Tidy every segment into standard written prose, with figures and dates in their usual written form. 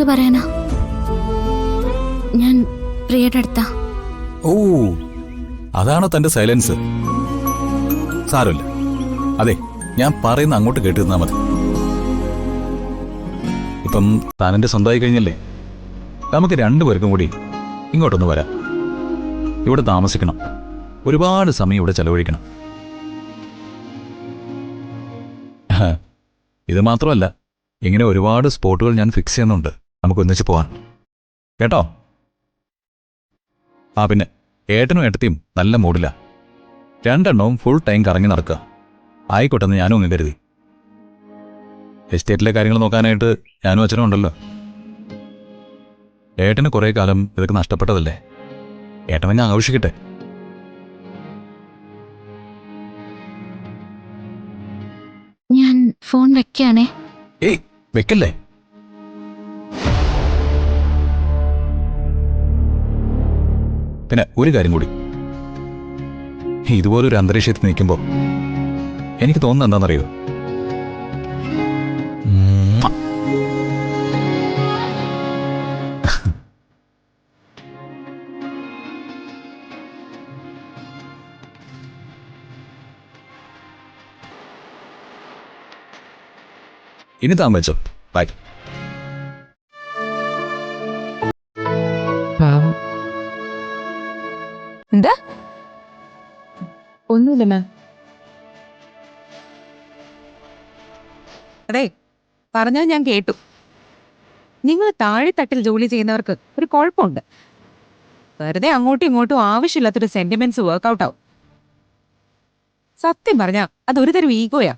എന്തു പറയാനാ? ഞാൻ പ്രിയയുടെ അടുത്താ. ഓ, അതാണോ തന്റെ സൈലൻസ്? സാരമില്ല. അതെ, ഞാൻ പറയുന്ന അങ്ങോട്ട് കേട്ടിരുന്നാ മതി. ഇപ്പം താനെന്റെ സ്വന്തമായി കഴിഞ്ഞല്ലേ, നമുക്ക് രണ്ടുപേർക്കും കൂടി ഇങ്ങോട്ടൊന്ന് വരാം. ഇവിടെ താമസിക്കണം, ഒരുപാട് സമയം ഇവിടെ ചെലവഴിക്കണം. ഇത് മാത്രമല്ല, ഇങ്ങനെ ഒരുപാട് സ്പോട്ടുകൾ ഞാൻ ഫിക്സ് ചെയ്യുന്നുണ്ട്. നമുക്ക് ഒന്നിച്ച് പോവാൻ കേട്ടോ? ആ പിന്നെ ഏട്ടനും ഏട്ടത്തിയും നല്ല മൂഡില്ല. രണ്ടെണ്ണവും ഫുൾ ടൈം കറങ്ങി നടക്കുക. ആയിക്കോട്ടെന്ന് ഞാനും ഒന്ന് കരുതി. എസ്റ്റേറ്റിലെ കാര്യങ്ങൾ നോക്കാനായിട്ട് ഞാനും അച്ഛനും ഉണ്ടല്ലോ. ഏട്ടന് കുറേ കാലം ഇതൊക്കെ നഷ്ടപ്പെട്ടതല്ലേ, ഏട്ടനെ ഞാൻ ആഘോഷിക്കട്ടെ. ഞാൻ ഫോൺ വെക്കാണേ. ഏയ് വെക്കല്ലേ. പിന്നെ ഒരു കാര്യം കൂടി, ഇതുപോലൊരു അന്തരീക്ഷത്തിൽ നിൽക്കുമ്പോൾ എനിക്ക് തോന്നുന്നത് എന്താണെന്നറിയോ? ഇനി താൻ വെച്ചോ. ബൈ. എന്താ? ഒന്നുമില്ല മാം. അതെ, പറഞ്ഞാൽ ഞാൻ കേട്ടു. നിങ്ങൾ താഴെത്തട്ടിൽ ജോലി ചെയ്യുന്നവർക്ക് ഒരു കുഴപ്പമുണ്ട്. വെറുതെ അങ്ങോട്ടും ഇങ്ങോട്ടും ആവശ്യമില്ലാത്തൊരു സെന്റിമെന്റ്സ് വർക്ക്ഔട്ട് ആവും. സത്യം പറഞ്ഞാ അതൊരു തരം ഈഗോയാ.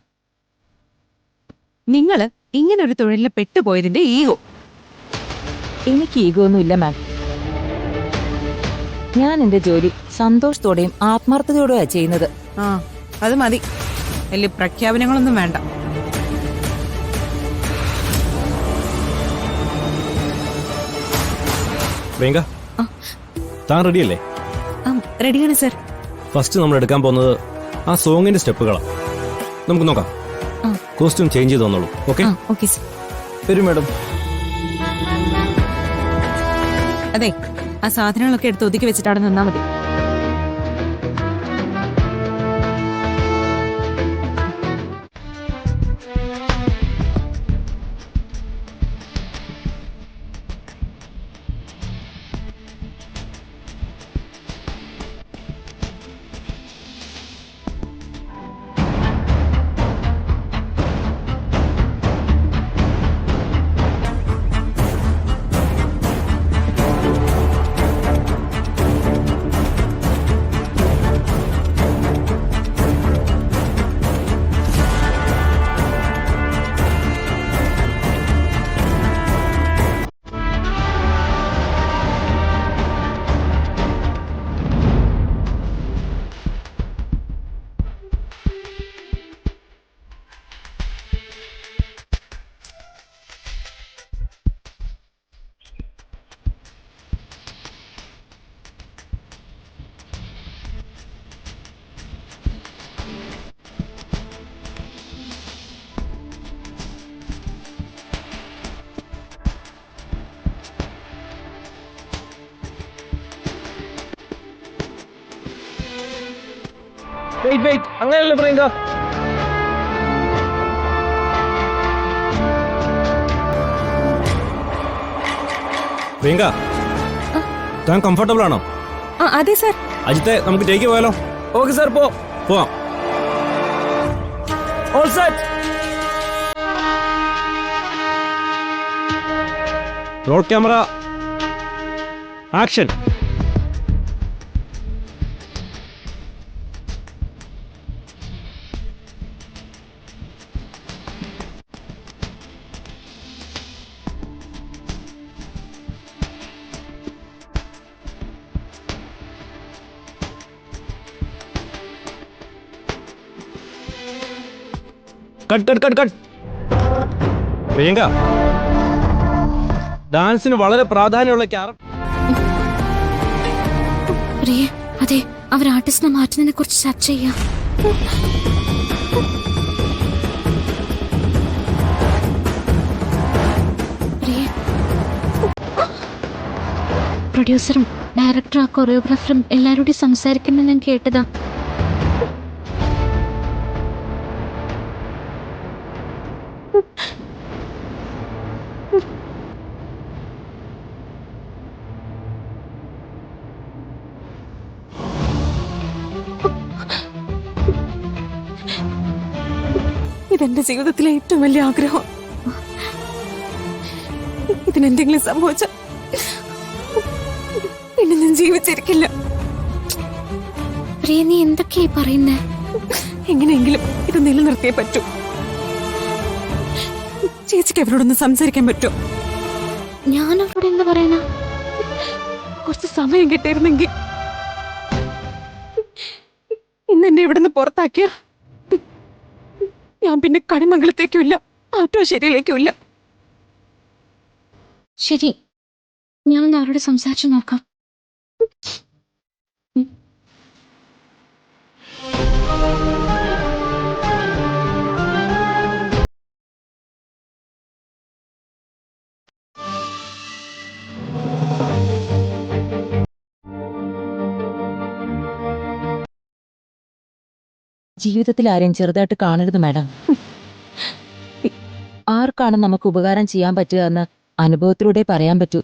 നിങ്ങള് ഇങ്ങനെ ഒരു തൊഴിലിൽ പെട്ടുപോയതിന്റെ ഈഗോ. എനിക്ക് ഈഗോ ഒന്നും ഇല്ല മാം. ഞാൻ എന്റെ ജോലി സന്തോഷത്തോടെയും ആത്മാർത്ഥതയോടെയാ ചെയ്യുന്നത്. ആ, അത് മതി. വലിയ പ്രഖ്യാപനങ്ങളൊന്നും വേണ്ട. പ്രിയങ്ക, താൻ റെഡിയല്ലേ? റെഡിയാണ് സർ. ഫസ്റ്റ് നമ്മൾ എടുക്കാൻ പോകുന്നത് ആ സോങ്ങിന്റെ സ്റ്റെപ്പുകളാണ്. നമുക്ക് നോക്കാം. കോസ്റ്റ്യൂം ചേഞ്ച് ചെയ്ത് വന്നോളൂ. ഓക്കെ? Okay sir. വരും മാഡം. അതെ, ആ സാധനങ്ങളൊക്കെ എടുത്ത് ഒതുക്കി വെച്ചിട്ട് അവിടെ നിന്നാ മതി. വെയിറ്റ്, അങ്ങനെയല്ലേ പ്രിയങ്ക? പ്രിയങ്ക, താൻ കംഫർട്ടബിൾ ആണോ? അതെ സർ. അജിത്തെ, നമുക്ക് ടേക്ക് പോയാലോ? ഓക്കെ സാർ, പോവാം. All set. Roll camera action. Cut. Priyanka, ഡാൻസിന് വളരെ പ്രാധാന്യമുള്ള പ്രിയ, അതെ, അവർ ആർട്ടിസ്റ്റിനെ മാറ്റുന്നതിനെ കുറിച്ച് ചർച്ച ചെയ്യാം. പ്രിയ, പ്രൊഡ്യൂസറും ഡയറക്ടറും ആ കൊറിയോഗ്രാഫറും എല്ലാവരോടും സംസാരിക്കുന്നത് ഞാൻ കേട്ടതാ. ഇതെന്റെ ജീവിതത്തിലെ ഏറ്റവും വലിയ ആഗ്രഹം. ഇതിനെന്തെങ്കിലും സംഭവിച്ച പിന്നെ ഞാൻ ജീവിച്ചിരിക്കില്ല. പ്രിയ, നീ എന്തൊക്കെയായി പറയുന്നേ? എങ്ങനെയെങ്കിലും ഇത് നിലനിർത്തിയേ പറ്റൂ. ചേച്ചിക്ക് അവരോടൊന്ന് സംസാരിക്കാൻ പറ്റൂ. ഞാൻ അവരോട് എന്താ പറയാനാ? കുറച്ച് സമയം കിട്ടിയിരുന്നെങ്കിൽ. ഇന്ന് എന്നെ ഇവിടുന്ന് പുറത്താക്കിയ ഞാൻ പിന്നെ കണിമംഗലത്തേക്കും ഇല്ല, ആറ്റുശ്ശേരിയിലേക്കും ഇല്ല. ശരി, ഞാനൊന്ന് അവരോട് സംസാരിച്ചു നോക്കാം. ജീവിതത്തിൽ ആരെയും ചെറുതായിട്ട് കാണരുത് മാഡം. ആർക്കാണ് നമുക്ക് ഉപകാരം ചെയ്യാൻ പറ്റുക എന്ന് അനുഭവത്തിലൂടെ പറയാൻ പറ്റൂ.